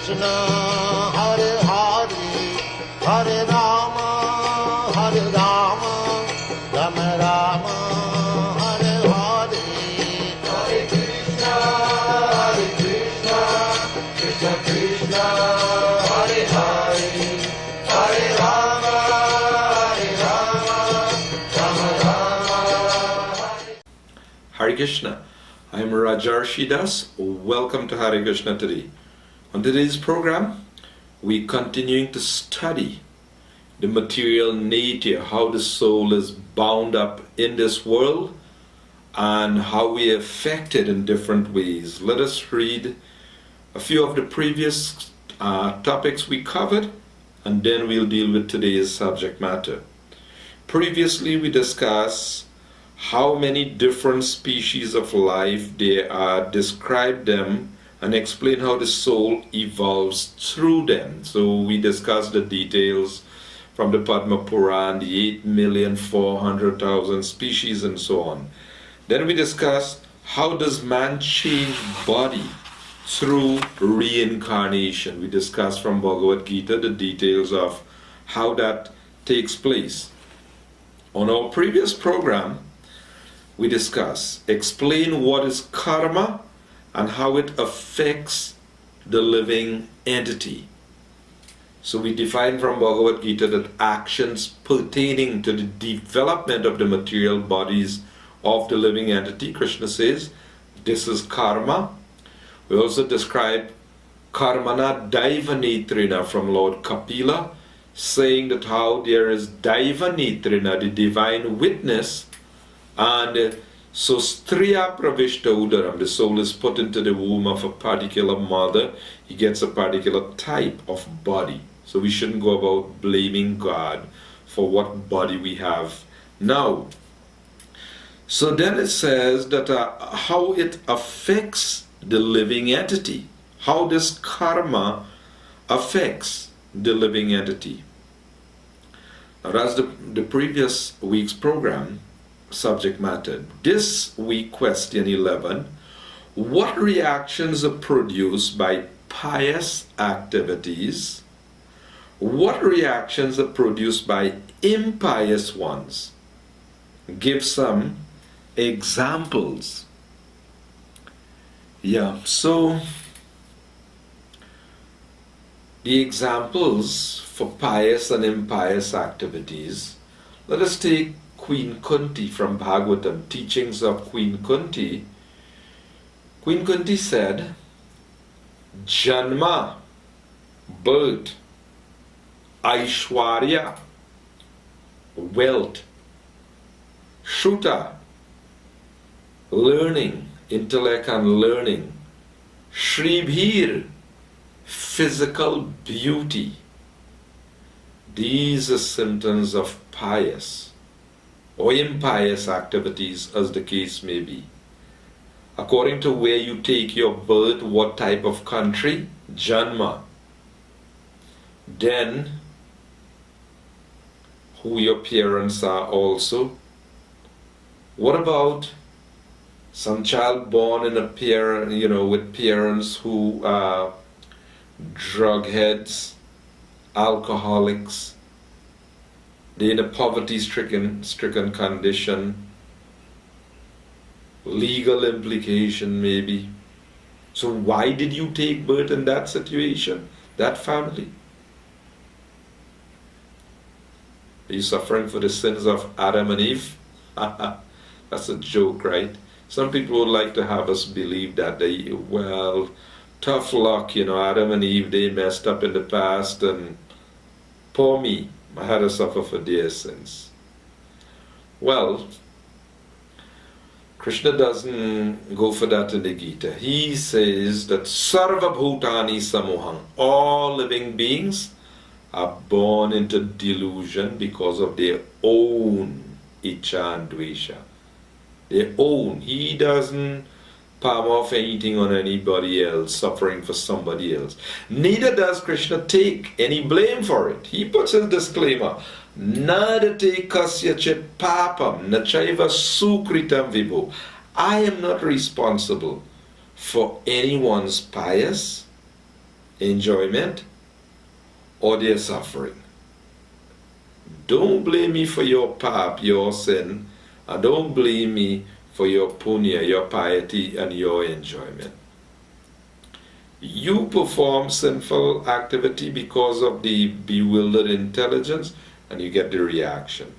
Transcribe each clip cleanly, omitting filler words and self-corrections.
Krishna, Hare Hare, Hare Rama, Rama Rama, Hare Hare, Hare Krishna, Krishna Krishna, Hare Hare, Hare Rama, Rama Rama. Hare Krishna. I am Rajarsi Dasa. Welcome to Hare Krishna today. On today's program, we're continuing to study the material nature, how the soul is bound up in this world and how we are affected in different ways. Let us read a few of the previous topics we covered, and then we'll deal with today's subject matter. Previously, we discussed how many different species of life there are, describe them, and explain how the soul evolves through them. So we discussed the details from the Padma Puran, the 8,400,000 species and so on. Then we discussed how does man change body through reincarnation. We discussed from Bhagavad Gita the details of how that takes place. On our previous program, we discuss, explain what is karma and how it affects the living entity. So we define from Bhagavad Gita that actions pertaining to the development of the material bodies of the living entity, Krishna says, this is karma. We also describe karmana daivanetrina from Lord Kapila, saying that how there is daivanetrina, the divine witness, and so striya pravishta udaram, the soul is put into the womb of a particular mother, he gets a particular type of body. So we shouldn't go about blaming God for what body we have now. So then it says that how it affects the living entity, how this karma affects the living entity. Now that's the previous week's program subject matter. This week, question 11, what reactions are produced by pious activities? What reactions are produced by impious ones? Give some examples. Yeah, so the examples for pious and impious activities, let us take Queen Kunti from Bhagavatam, teachings of Queen Kunti. Queen Kunti said, Janma, birth, Aishwarya, wealth, Shruta, learning, intellect and learning, Shribhir, physical beauty. These are symptoms of pious or impious activities, as the case may be. According to where you take your birth, what type of country, Janma. Then, who your parents are also. What about some child born in a with parents who are drug heads, alcoholics, they're in a poverty-stricken condition, legal implication maybe. So why did you take birth in that situation, that family? Are you suffering for the sins of Adam and Eve? That's a joke, right? Some people would like to have us believe that tough luck, Adam and Eve, they messed up in the past, and poor me, I had to suffer for their sins. Well, Krishna doesn't go for that in the Gita. He says that Sarva Bhutani Samoham, all living beings are born into delusion because of their own Icha and Dvesha. Their own. He doesn't palm off anything on anybody else, suffering for somebody else. Neither does Krishna take any blame for it. He puts his disclaimer, Nadate kasya chit papam nachaiva sukritam vibhu. I am not responsible for anyone's pious enjoyment or their suffering. Don't blame me for your pap, your sin, and don't blame me for your punya, your piety, and your enjoyment. You perform sinful activity because of the bewildered intelligence, and you get the reaction.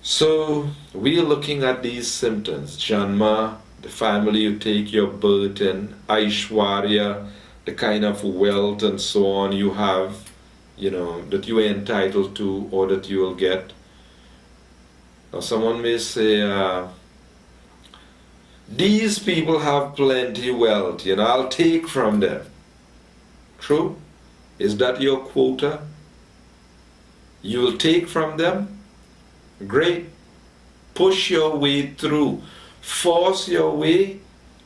So we are looking at these symptoms: Janma, the family you take your birth in; Aishwarya, the kind of wealth and so on you have, that you are entitled to or that you will get. Now someone may say, these people have plenty wealth, I'll take from them. True? Is that your quota? You will take from them? Great. Push your way through. Force your way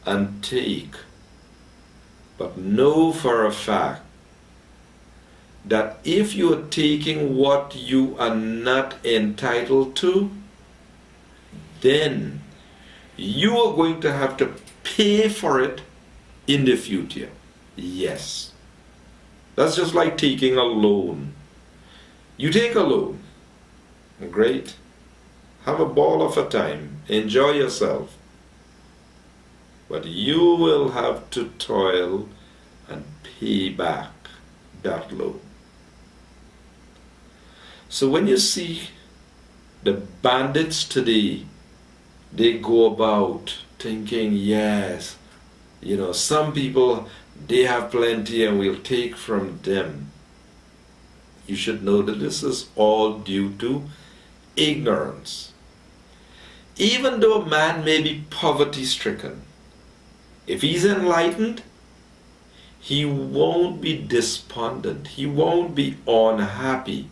and take. But know for a fact that if you are taking what you are not entitled to, then you are going to have to pay for it in the future. Yes. That's just like taking a loan. You take a loan. Great. Have a ball of a time. Enjoy yourself. But you will have to toil and pay back that loan. So when you see the bandits today, they go about thinking, yes, some people, they have plenty and we'll take from them. You should know that this is all due to ignorance. Even though a man may be poverty-stricken, if he's enlightened, he won't be despondent, he won't be unhappy,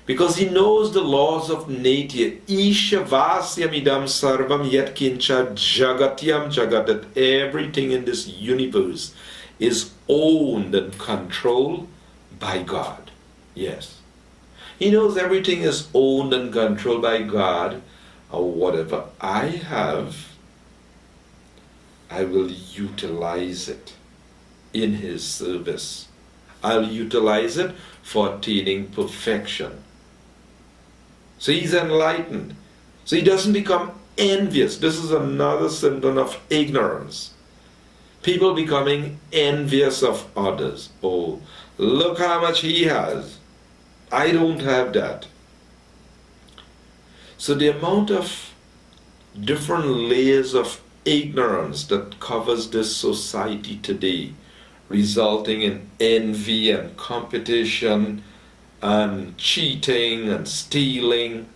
because he knows the laws of nature. Isha vasyamidam sarvam yat kincha jagatyam jagat, that everything in this universe is owned and controlled by God. Yes. He knows everything is owned and controlled by God, and whatever I have, I will utilize it in His service. I'll utilize it for attaining perfection. So he's enlightened. So he doesn't become envious. This is another symptom of ignorance. People becoming envious of others. Oh, look how much he has. I don't have that. So the amount of different layers of ignorance that covers this society today, resulting in envy and competition and cheating and stealing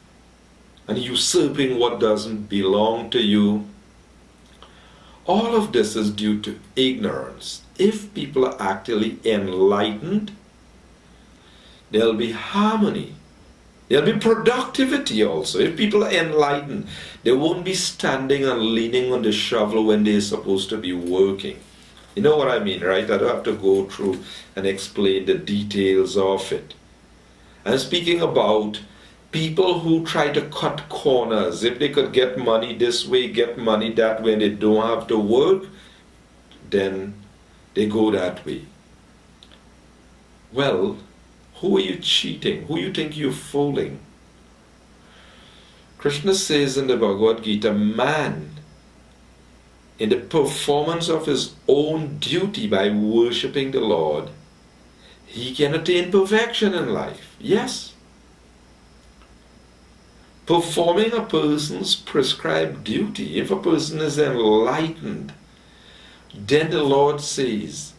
and usurping what doesn't belong to you. All of this is due to ignorance. If people are actually enlightened, there'll be harmony. There'll be productivity also. If people are enlightened, they won't be standing and leaning on the shovel when they're supposed to be working. You know what I mean, right? I don't have to go through and explain the details of it. I'm speaking about people who try to cut corners. If they could get money this way, get money that way, and they don't have to work, then they go that way. Well, who are you cheating? Who you think you're fooling? Krishna says in the Bhagavad Gita, man, in the performance of his own duty by worshipping the Lord, he can attain perfection in life. Yes. Performing a person's prescribed duty, if a person is enlightened, then the Lord says,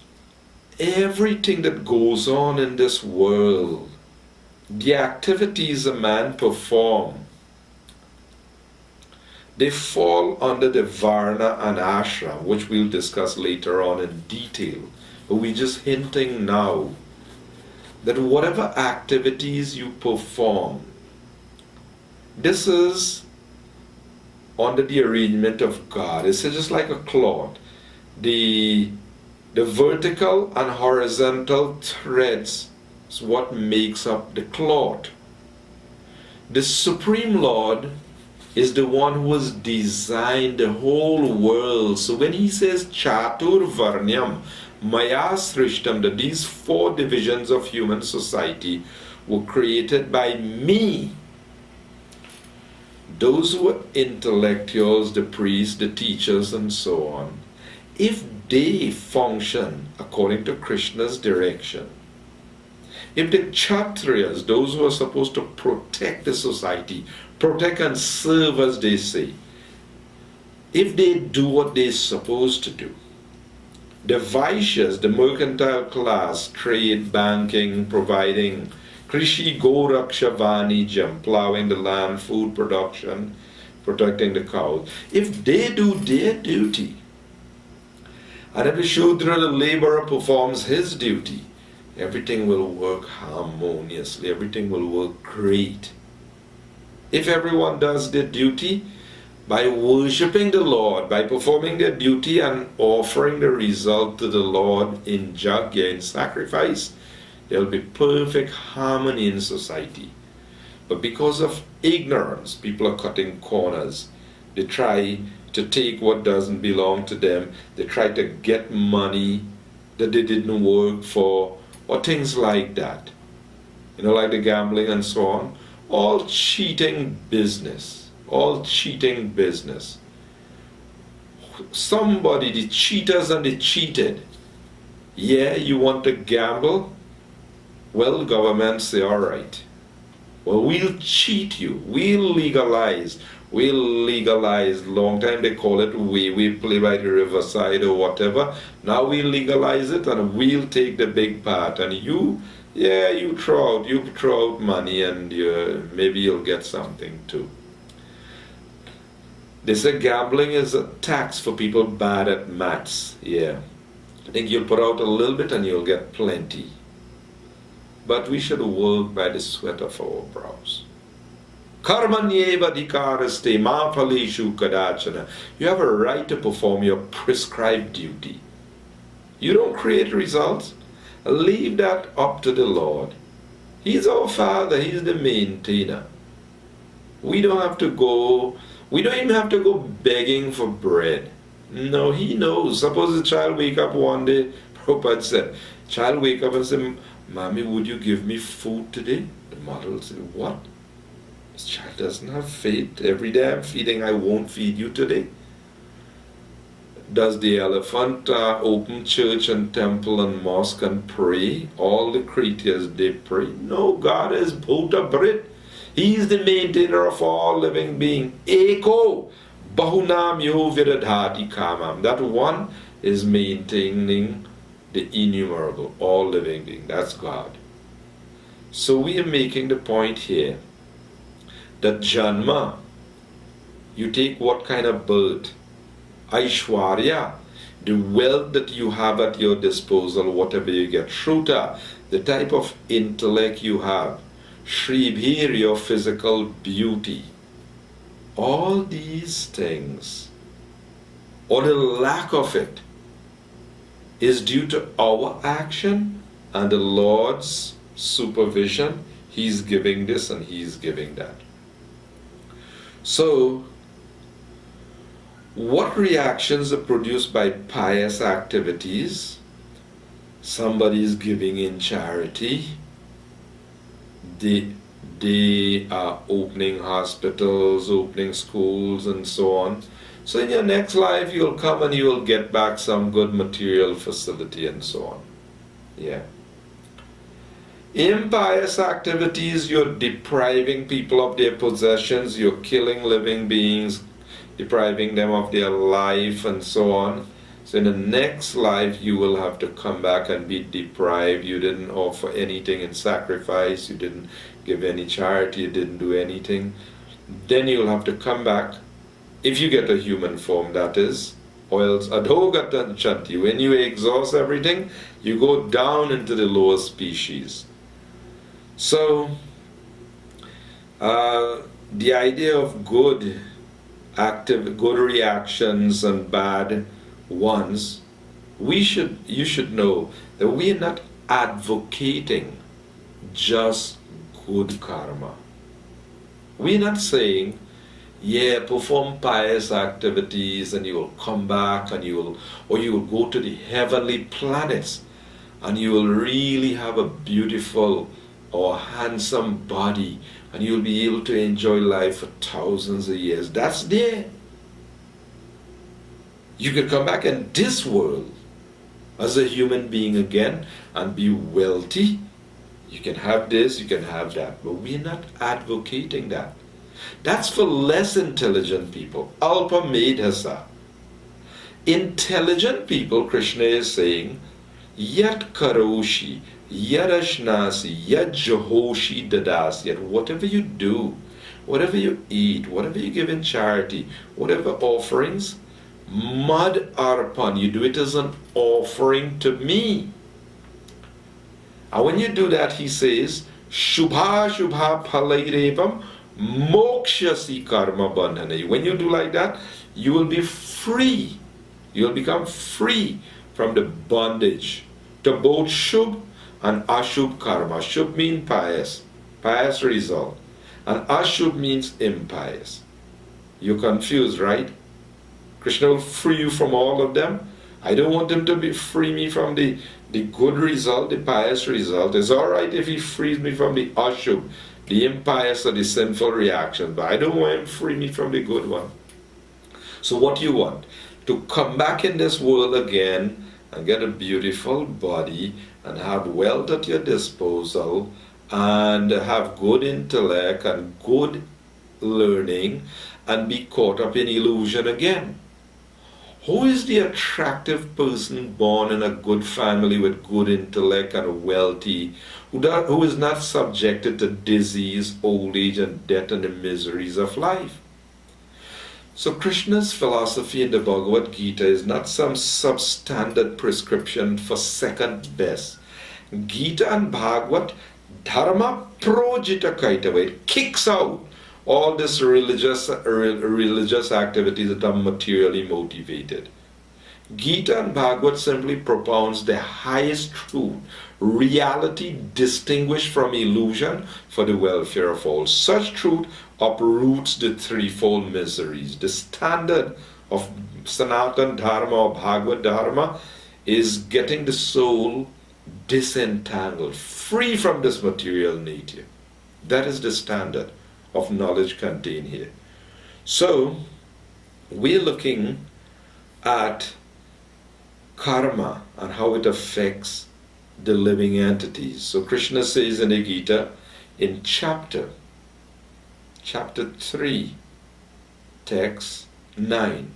everything that goes on in this world, the activities a man performs, they fall under the Varna and Ashram, which we'll discuss later on in detail. But we're just hinting now that whatever activities you perform, this is under the arrangement of God. It's just like a cloth. The vertical and horizontal threads is what makes up the cloth. The Supreme Lord is the one who has designed the whole world. So when he says Chatur Varnyam Maya Srishtam, that these four divisions of human society were created by me. Those who were intellectuals, the priests, the teachers, and so on, if they function according to Krishna's direction, if the Kshatriyas, those who are supposed to protect the society, protect and serve as they say, if they do what they're supposed to do, the Vaishyas, the mercantile class, trade, banking, providing Krishi Goraksha Vanijam, plowing the land, food production, protecting the cows, if they do their duty, and if the Shudra, the laborer, performs his duty, everything will work harmoniously, everything will work great. If everyone does their duty, by worshipping the Lord, by performing their duty and offering the result to the Lord in yajna, in sacrifice, there will be perfect harmony in society. But because of ignorance, people are cutting corners. They try to take what doesn't belong to them. They try to get money that they didn't work for, or things like that. You know, like the gambling and so on. All cheating business. All cheating business. Somebody, the cheaters and the cheated. Yeah, you want to gamble? Well, government say, all right. Well, we'll cheat you. We'll legalize. We'll legalize. Long time they call it we play by the riverside or whatever. Now we'll legalize it and we'll take the big part. And you, yeah, you throw out money and maybe you'll get something too. They say gambling is a tax for people bad at maths. Yeah. I think you'll put out a little bit and you'll get plenty. But we should work by the sweat of our brows. Karmanyeva dhikaraste ma phaleshu kadachana. You have a right to perform your prescribed duty. You don't create results. Leave that up to the Lord. He's our Father. He's the maintainer. We don't even have to go begging for bread. No, He knows. Suppose the child wake up one day, Prabhupada said, child wake up and say, Mommy, would you give me food today? The mother will say, what? This child doesn't have faith. Every day I'm feeding, I won't feed you today. Does the elephant open church and temple and mosque and pray? All the creatures, they pray. No, God is Bhuta Brit. He is the maintainer of all living beings. Eko Bahunam Yo Viradhati Kamam. That one is maintaining the innumerable, all living beings. That's God. So we are making the point here that Janma, you take what kind of birth? Aishwarya, the wealth that you have at your disposal, whatever you get. Shruta, the type of intellect you have. Shribhir, your physical beauty. All these things, or the lack of it, is due to our action and the Lord's supervision. He's giving this and He's giving that. So, what reactions are produced by pious activities? Somebody is giving in charity. They are opening hospitals, opening schools, and so on. So in your next life, you'll come and you'll get back some good material facility and so on. Yeah. Impious activities, you're depriving people of their possessions, you're killing living beings, depriving them of their life and so on. So in the next life, you will have to come back and be deprived. You didn't offer anything in sacrifice, you didn't give any charity, you didn't do anything. Then you'll have to come back, if you get a human form, that is, or else adhogatan chanti. When you exhaust everything, you go down into the lower species. So, the idea of good reactions and bad ones, you should know that we are not advocating just good karma. We're not saying Yeah, perform pious activities and you will come back and you will go to the heavenly planets and you will really have a beautiful or handsome body and you'll be able to enjoy life for thousands of years. That's there. You can come back in this world as a human being again and be wealthy. You can have this, you can have that, but we're not advocating that. That's for less intelligent people. Alpa Medhasa. Intelligent people, Krishna is saying, Yat Karoshi, Yadashnasi, Yat Jehoshi Dadas, yet whatever you do, whatever you eat, whatever you give in charity, whatever offerings, Mad Arpan, you do it as an offering to me. And when you do that, he says, Shubha Shubha Palairevam Mokshasi Karma Bandhane. When you do like that, you will be free. You will become free from the bondage to both Shubh and Ashubh Karma. Shubh means pious, pious result. And Ashubh means impious. You're confused, right? Krishna will free you from all of them. I don't want him to free me from the good result, the pious result. It's all right if he frees me from the Ashubh, the impious or the sinful reaction, but I don't want him to free me from the good one. So what do you want? To come back in this world again and get a beautiful body and have wealth at your disposal and have good intellect and good learning and be caught up in illusion again. Who is the attractive person born in a good family with good intellect and wealthy, who is not subjected to disease, old age, and death and the miseries of life? So Krishna's philosophy in the Bhagavad Gita is not some substandard prescription for second best. Gita and Bhagavad Dharma projita kaitava, it kicks out all this religious activities that are materially motivated. Gita and Bhagavad simply propounds the highest truth, reality distinguished from illusion for the welfare of all. Such truth uproots the threefold miseries. The standard of Sanatan Dharma or Bhagavad Dharma is getting the soul disentangled, free from this material nature. That is the standard of knowledge contained here. So, we're looking at karma and how it affects the living entities. So Krishna says in the Gita, in chapter 3, text 9,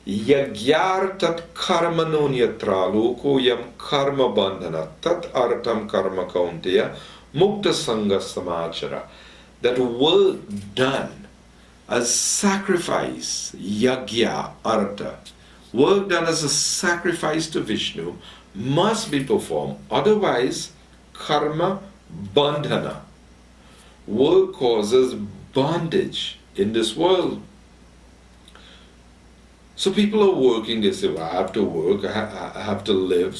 Yagyartat karma nonyatra loko yam karma bandhana tat artam karma kaunteya mukta sangha samachara. That work done as sacrifice, yagya, artha, work done as a sacrifice to Vishnu must be performed. Otherwise, karma bandhana. Work causes bondage in this world. So people are working, they say, well, I have to work, I have to live.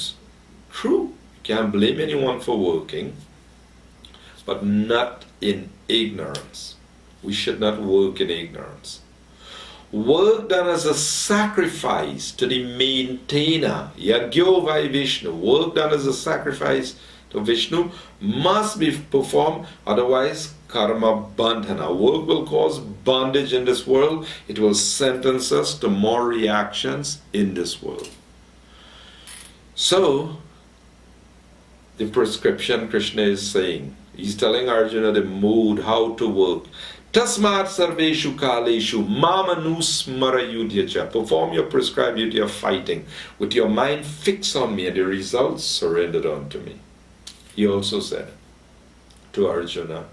True, you can't blame anyone for working, but not in ignorance. We should not work in ignorance. Work done as a sacrifice to the maintainer, Yagyo Vai Vishnu, work done as a sacrifice to Vishnu must be performed, otherwise karma bandhana. Work will cause bondage in this world. It will sentence us to more reactions in this world. So, the prescription Krishna is saying, he's telling Arjuna the mode, how to work. Tasmat sarveshu kaleshu mamanu smara yudhyacha. Perform your prescribed duty of fighting with your mind fixed on me and the results surrendered unto me. He also said to Arjuna,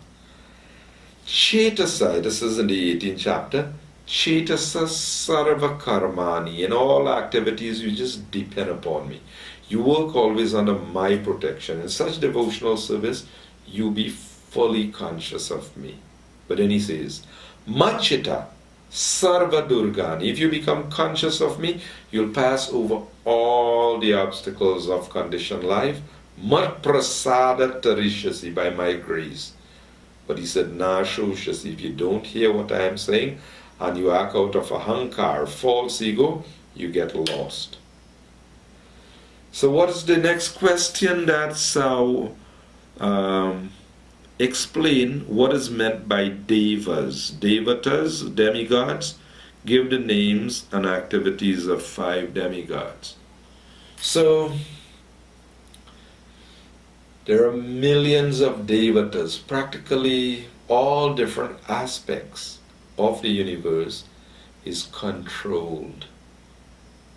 Chetasa, this is in the 18th chapter, Chetasa sarva karmani, in all activities you just depend upon me. You work always under my protection. In such devotional service, you be fully conscious of me. But then he says, Machita sarva durgani. If you become conscious of me, you'll pass over all the obstacles of conditioned life. Mat prasada tarishasi, by my grace. But he said, nah, Shoshas, if you don't hear what I am saying, and you act out of a hankar, false ego, you get lost. So what is the next question? That's explain what is meant by devas. Devatas, demigods, give the names and activities of 5 demigods. So there are millions of devatas, practically all different aspects of the universe is controlled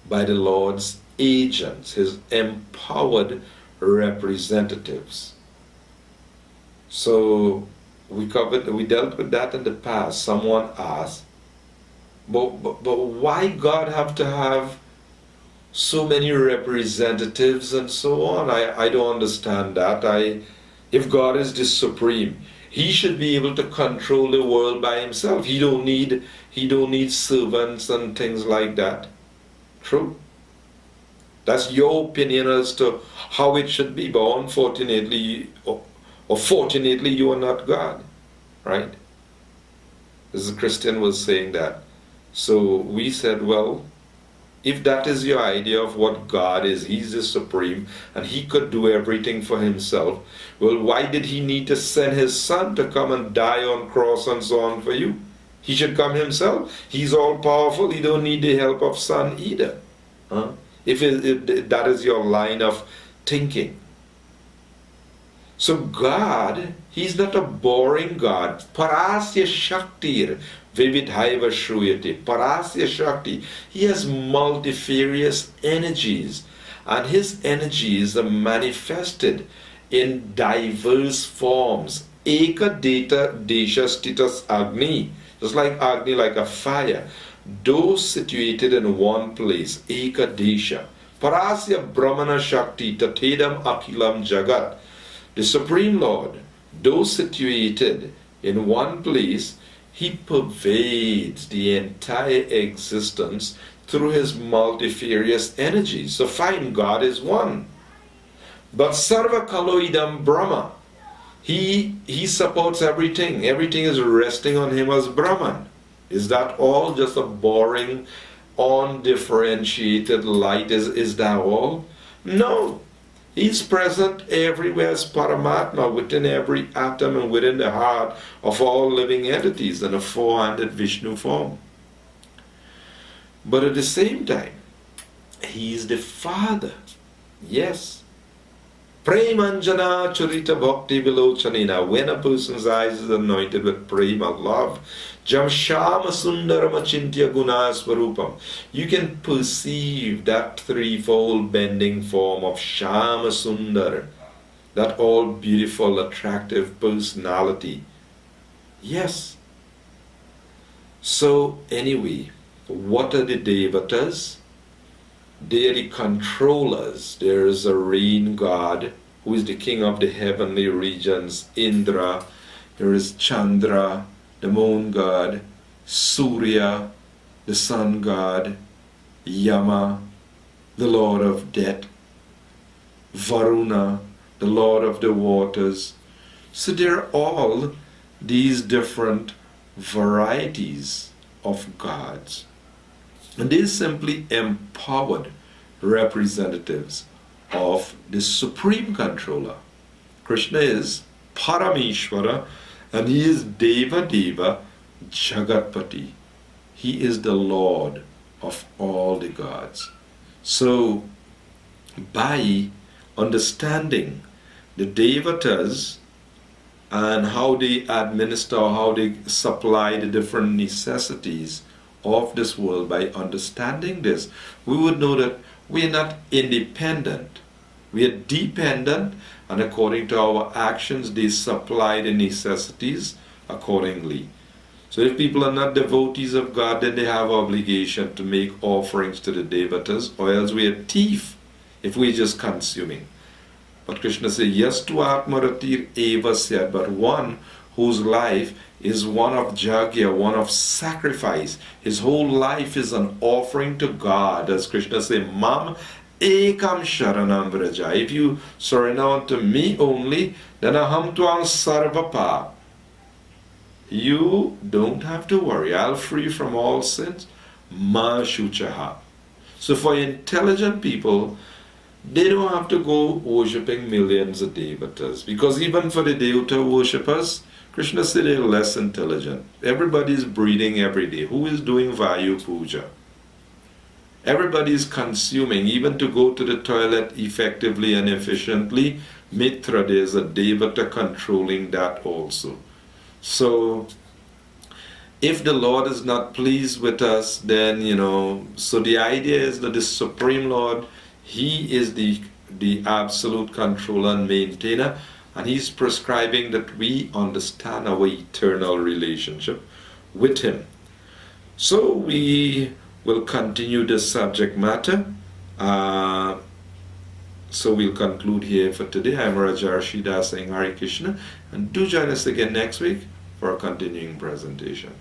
by the Lord's agents, his empowered representatives. So we dealt with that in the past. Someone asked, but why God have to have so many representatives and so on? I don't understand that. If God is the supreme, he should be able to control the world by himself. He don't need servants and things like that. True. That's your opinion as to how it should be, but unfortunately or fortunately you are not God, right? This Christian was saying that. So we said, well, if that is your idea of what God is, he's the supreme and he could do everything for himself, well, why did he need to send his son to come and die on cross and so on for you? He should come himself. He's all powerful. He don't need the help of son either. Huh? If that is your line of thinking. So God, he's not a boring God. Parasya Shaktir Vividhaiva Shruyati. Parasya Shakti. He has multifarious energies. And his energies are manifested in diverse forms. Eka Data Desha Stitas Agni. Just like Agni, like a fire. Those situated in one place. Eka Desha. Parasya Brahmana Shakti Tatedam Akilam Jagat. The Supreme Lord, though situated in one place, he pervades the entire existence through his multifarious energies. So fine, God is one. But Sarva Kaloidam Brahma, he supports everything. Everything is resting on him as Brahman. Is that all? Just a boring, undifferentiated light? Is that all? No. He's present everywhere as Paramatma, within every atom and within the heart of all living entities in a four-handed Vishnu form. But at the same time, he is the Father. Yes. Premanjana Charita Bhakti Vilochanina. When a person's eyes is anointed with prema, love, Jam Shama Sundarama Chintya Guna Swarupam, you can perceive that threefold bending form of Shama Sundar, that all beautiful, attractive personality. Yes. So anyway, what are the Devatas? They are the controllers. There is a rain god who is the king of the heavenly regions, Indra. There is Chandra, the moon god, Surya, the sun god, Yama, the lord of death, Varuna, the lord of the waters. So there are all these different varieties of gods. And these simply empowered representatives of the supreme controller. Krishna is Parameshwara and he is Deva Deva Jagatpati. He is the Lord of all the gods. So by understanding the Devatas and how they administer, how they supply the different necessities of this world, by understanding this, we would know that we are not independent. We are dependent, and according to our actions, they supply the necessities accordingly. So if people are not devotees of God, then they have obligation to make offerings to the Devatas, or else we are thief if we're just consuming. But Krishna says, yes to Atmaratir Eva said, but one whose life is one of jagya, one of sacrifice. His whole life is an offering to God. As Krishna says, Mam ekam sharanam vraja. If you surrender unto me only, then aham tuam sarvapa. You don't have to worry. I'll free from all sins. Ma shuchaha. So for intelligent people, they don't have to go worshipping millions of devatas. Because even for the devata worshippers, Krishna said they're less intelligent. Everybody's breathing every day. Who is doing Vayu Puja? Everybody is consuming, even to go to the toilet effectively and efficiently. Mitra, there's a devata controlling that also. So, if the Lord is not pleased with us, then, so the idea is that the Supreme Lord, He is the absolute controller and maintainer, and He's prescribing that we understand our eternal relationship with Him. So we will continue this subject matter. So we'll conclude here for today. I'm Rajarsi Dasa saying Hare Krishna, and do join us again next week for a continuing presentation.